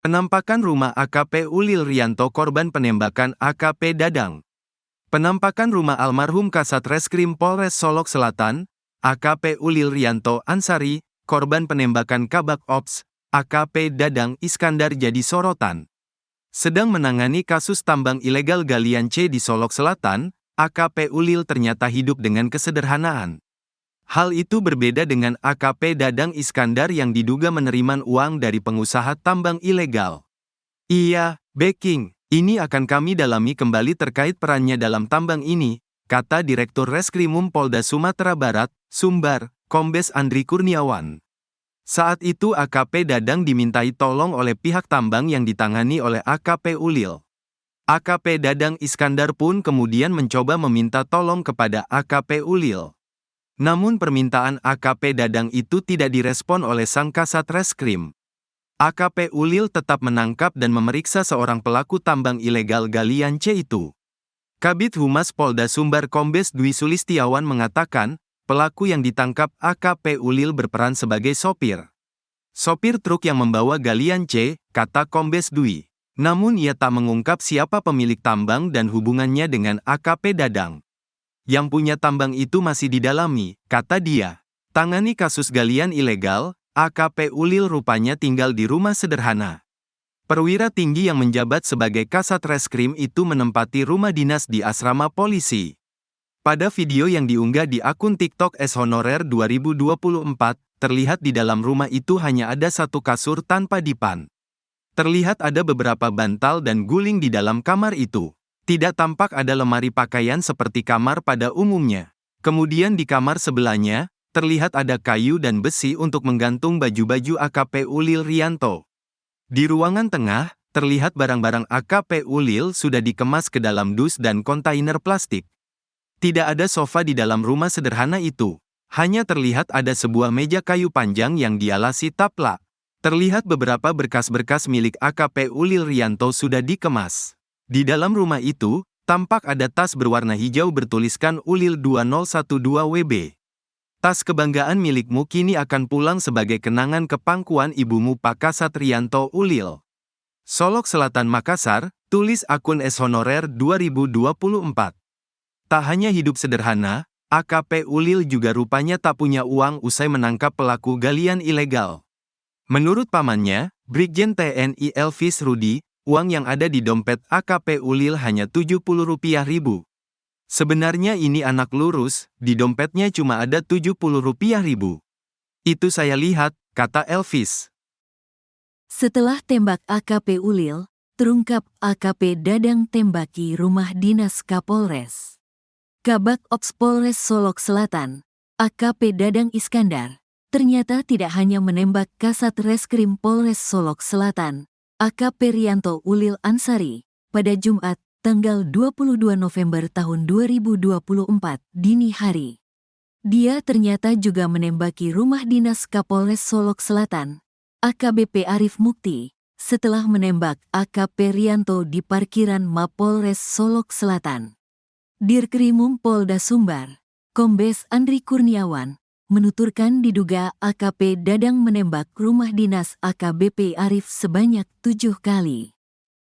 Penampakan rumah AKP Ulil Rianto korban penembakan AKP Dadang. Penampakan rumah almarhum Kasat Reskrim Polres Solok Selatan, AKP Ulil Rianto Ansari, korban penembakan Kabak Ops, AKP Dadang Iskandar jadi sorotan. Sedang menangani kasus tambang ilegal galian C di Solok Selatan, AKP Ulil ternyata hidup dengan kesederhanaan. Hal itu berbeda dengan AKP Dadang Iskandar yang diduga menerima uang dari pengusaha tambang ilegal. Iya, backing, ini akan kami dalami kembali terkait perannya dalam tambang ini, kata Direktur Reskrimum Polda Sumatera Barat, Sumbar, Kombes Andri Kurniawan. Saat itu AKP Dadang dimintai tolong oleh pihak tambang yang ditangani oleh AKP Ulil. AKP Dadang Iskandar pun kemudian mencoba meminta tolong kepada AKP Ulil. Namun permintaan AKP Dadang itu tidak direspon oleh sang Kasat Reskrim. AKP Ulil tetap menangkap dan memeriksa seorang pelaku tambang ilegal galian C itu. Kabid Humas Polda Sumbar Kombes Dwi Sulistiawan mengatakan, pelaku yang ditangkap AKP Ulil berperan sebagai sopir. Sopir truk yang membawa galian C, kata Kombes Dwi. Namun ia tak mengungkap siapa pemilik tambang dan hubungannya dengan AKP Dadang. Yang punya tambang itu masih didalami, kata dia. Tangani kasus galian ilegal, AKP Ulil rupanya tinggal di rumah sederhana. Perwira tinggi yang menjabat sebagai Kasat Reskrim itu menempati rumah dinas di asrama polisi. Pada video yang diunggah di akun TikTok @honorer 2024, terlihat di dalam rumah itu hanya ada satu kasur tanpa dipan. Terlihat ada beberapa bantal dan guling di dalam kamar itu. Tidak tampak ada lemari pakaian seperti kamar pada umumnya. Kemudian di kamar sebelahnya, terlihat ada kayu dan besi untuk menggantung baju-baju AKP Ulil Rianto. Di ruangan tengah, terlihat barang-barang AKP Ulil sudah dikemas ke dalam dus dan kontainer plastik. Tidak ada sofa di dalam rumah sederhana itu. Hanya terlihat ada sebuah meja kayu panjang yang dialasi taplak. Terlihat beberapa berkas-berkas milik AKP Ulil Rianto sudah dikemas. Di dalam rumah itu, tampak ada tas berwarna hijau bertuliskan Ulil 2012WB. Tas kebanggaan milikmu kini akan pulang sebagai kenangan ke pangkuan ibumu Pak Kasat Rianto Ulil. Solok Selatan Makassar, tulis akun @honorer 2024. Tak hanya hidup sederhana, AKP Ulil juga rupanya tak punya uang usai menangkap pelaku galian ilegal. Menurut pamannya, Brigjen TNI Elvis Rudi, uang yang ada di dompet AKP Ulil hanya Rp70.000. Sebenarnya ini anak lurus, di dompetnya cuma ada Rp70.000. Itu saya lihat, kata Elvis. Setelah tembak AKP Ulil, terungkap AKP Dadang tembaki rumah dinas Kapolres. Kabak Ops Polres Solok Selatan, AKP Dadang Iskandar, ternyata tidak hanya menembak Kasat Reskrim Polres Solok Selatan, AKP Rianto Ulil Ansari, pada Jumat, tanggal 22 November tahun 2024, dini hari. Dia ternyata juga menembaki rumah dinas Kapolres Solok Selatan, AKBP Arif Mukti, setelah menembak AKP Rianto di parkiran Mapolres Solok Selatan. Dirkrimum Polda Sumbar, Kombes Andri Kurniawan, menuturkan diduga AKP Dadang menembak rumah dinas AKBP Arif sebanyak 7 kali.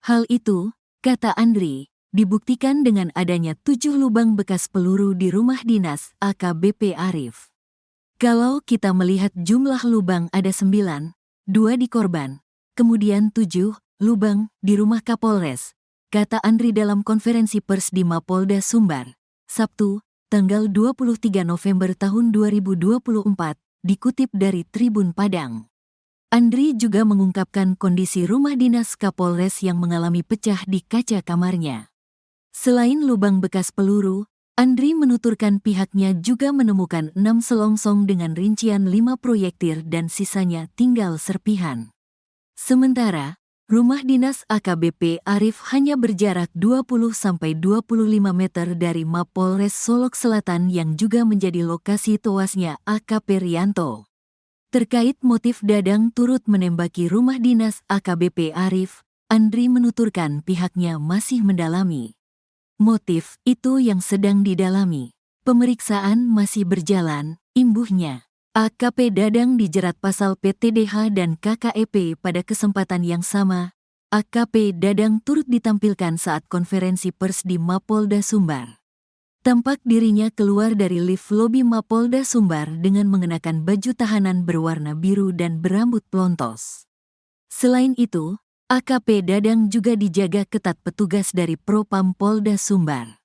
Hal itu, kata Andri, dibuktikan dengan adanya 7 lubang bekas peluru di rumah dinas AKBP Arif. Kalau kita melihat jumlah lubang ada 9, 2 di korban, kemudian 7 lubang di rumah Kapolres, kata Andri dalam konferensi pers di Mapolda Sumbar, Sabtu, tanggal 23 November tahun 2024, dikutip dari Tribun Padang. Andri juga mengungkapkan kondisi rumah dinas Kapolres yang mengalami pecah di kaca kamarnya. Selain lubang bekas peluru, Andri menuturkan pihaknya juga menemukan 6 selongsong dengan rincian 5 proyektil dan sisanya tinggal serpihan. Sementara, rumah dinas AKBP Arif hanya berjarak 20-25 meter dari Mapolres Solok Selatan yang juga menjadi lokasi tewasnya AKP Rianto. Terkait motif Dadang turut menembaki rumah dinas AKBP Arif, Andri menuturkan pihaknya masih mendalami. Motif itu yang sedang didalami. Pemeriksaan masih berjalan, imbuhnya. AKP Dadang dijerat pasal PTDH dan KKEP. Pada kesempatan yang sama, AKP Dadang turut ditampilkan saat konferensi pers di Mapolda Sumbar. Tampak dirinya keluar dari lift lobi Mapolda Sumbar dengan mengenakan baju tahanan berwarna biru dan berambut plontos. Selain itu, AKP Dadang juga dijaga ketat petugas dari Propam Polda Sumbar.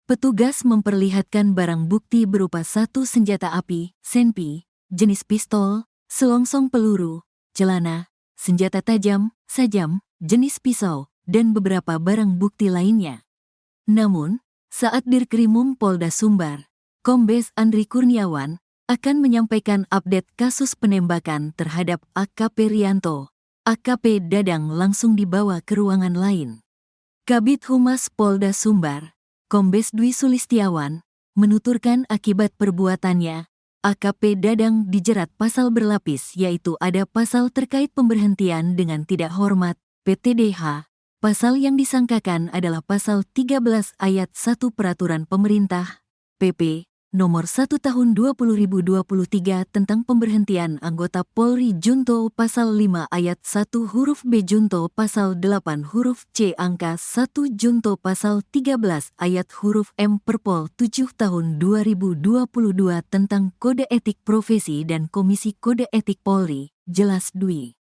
Petugas memperlihatkan barang bukti berupa satu senjata api, senpi, jenis pistol, selongsong peluru, celana, senjata tajam, sajam, jenis pisau, dan beberapa barang bukti lainnya. Namun, saat Dirkrimum Polda Sumbar, Kombes Andri Kurniawan akan menyampaikan update kasus penembakan terhadap AKP Rianto, AKP Dadang langsung dibawa ke ruangan lain. Kabid Humas Polda Sumbar, Kombes Dwi Sulistiawan, menuturkan akibat perbuatannya, AKP Dadang dijerat pasal berlapis, yaitu ada pasal terkait pemberhentian dengan tidak hormat, PTDH. Pasal yang disangkakan adalah pasal 13 ayat 1 Peraturan Pemerintah, PP, nomor 1 tahun 2023 tentang pemberhentian anggota Polri junto pasal 5 ayat 1 huruf B junto pasal 8 huruf C angka 1 junto pasal 13 ayat huruf M Perpol 7 tahun 2022 tentang Kode Etik Profesi dan Komisi Kode Etik Polri, jelas Dwi.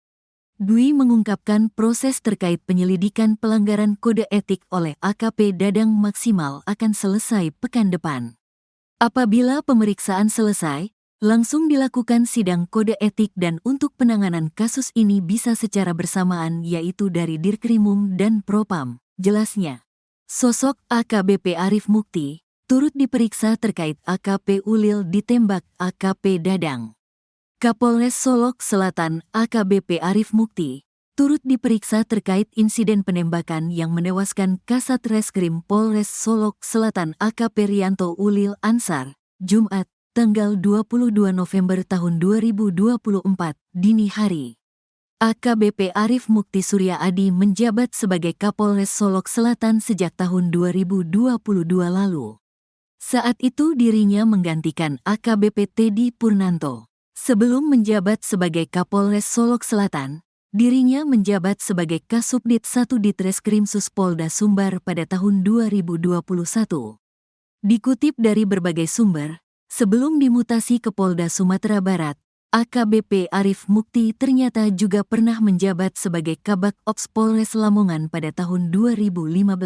Dwi mengungkapkan proses terkait penyelidikan pelanggaran kode etik oleh AKP Dadang maksimal akan selesai pekan depan. Apabila pemeriksaan selesai, langsung dilakukan sidang kode etik dan untuk penanganan kasus ini bisa secara bersamaan yaitu dari Dirkrimum dan Propam, jelasnya. Sosok AKBP Arif Mukti turut diperiksa terkait AKP Ulil ditembak AKP Dadang. Kapolres Solok Selatan AKBP Arif Mukti turut diperiksa terkait insiden penembakan yang menewaskan Kasat Reskrim Polres Solok Selatan AKP Rianto Ulil Ansar, Jumat, tanggal 22 November tahun 2024, dini hari. AKBP Arif Mukti Surya Adi menjabat sebagai Kapolres Solok Selatan sejak tahun 2022 lalu. Saat itu dirinya menggantikan AKBP Teddy Purnanto. Sebelum menjabat sebagai Kapolres Solok Selatan, dirinya menjabat sebagai Kasubdit 1 Ditreskrimsus Polda Sumbar pada tahun 2021. Dikutip dari berbagai sumber, sebelum dimutasi ke Polda Sumatera Barat, AKBP Arif Mukti ternyata juga pernah menjabat sebagai Kabak Ops Polres Lamongan pada tahun 2015.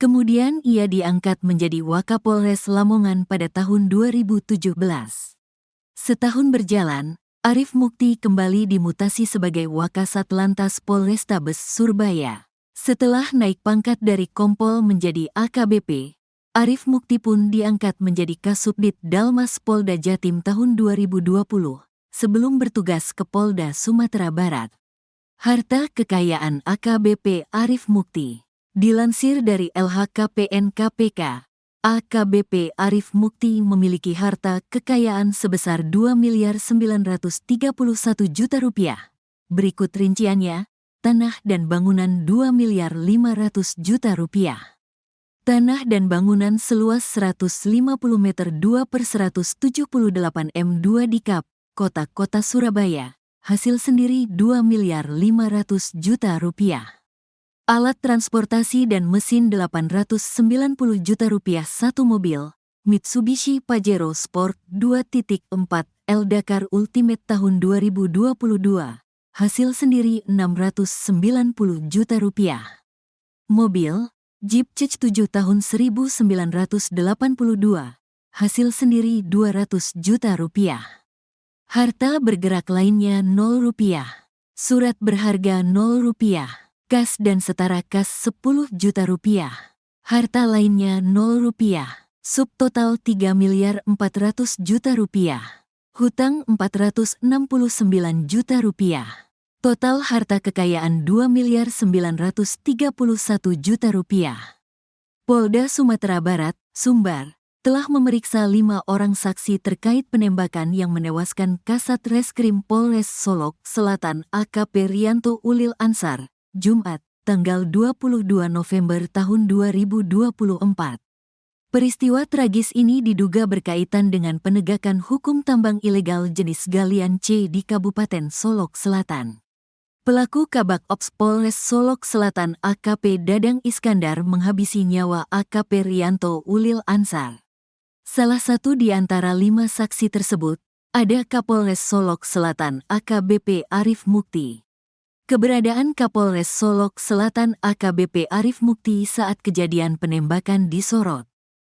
Kemudian ia diangkat menjadi Wakapolres Lamongan pada tahun 2017. Setahun berjalan, Arif Mukti kembali dimutasi sebagai Wakasat Lantas Polrestabes Surabaya. Setelah naik pangkat dari Kompol menjadi AKBP, Arif Mukti pun diangkat menjadi Kasubdit Dalmas Polda Jatim tahun 2020, sebelum bertugas ke Polda Sumatera Barat. Harta kekayaan AKBP Arif Mukti. Dilansir dari LHKPN KPK, AKBP Arif Mukti memiliki harta kekayaan sebesar Rp2.931.000.000. Berikut rinciannya, tanah dan bangunan Rp2.500.000.000. Tanah dan bangunan seluas 150 meter 2/178 m2 di Kap, Kota Surabaya, hasil sendiri Rp2.500.000.000. Alat transportasi dan mesin Rp890.000.000 satu mobil, Mitsubishi Pajero Sport 2.4 L Dakar Ultimate tahun 2022, hasil sendiri Rp690.000.000. Mobil, Jeep CEC 7 tahun 1982, hasil sendiri Rp200.000.000. Harta bergerak lainnya Rp0. Surat berharga Rp0. Kas dan setara kas Rp10.000.000. Harta lainnya Rp0. Subtotal Rp3.400.000.000. Hutang Rp469.000.000. Total harta kekayaan Rp2.931.000.000. Polda Sumatera Barat, Sumbar, telah memeriksa 5 orang saksi terkait penembakan yang menewaskan Kasat Reskrim Polres Solok Selatan AKP Rianto Ulil Ansar, Jumat, tanggal 22 November tahun 2024. Peristiwa tragis ini diduga berkaitan dengan penegakan hukum tambang ilegal jenis galian C di Kabupaten Solok Selatan. Pelaku Kabak Ops Polres Solok Selatan AKP Dadang Iskandar menghabisi nyawa AKP Rianto Ulil Ansar. Salah satu di antara 5 saksi tersebut ada Kapolres Solok Selatan AKBP Arif Mukti. Keberadaan Kapolres Solok Selatan AKBP Arif Mukti saat kejadian penembakan disorot.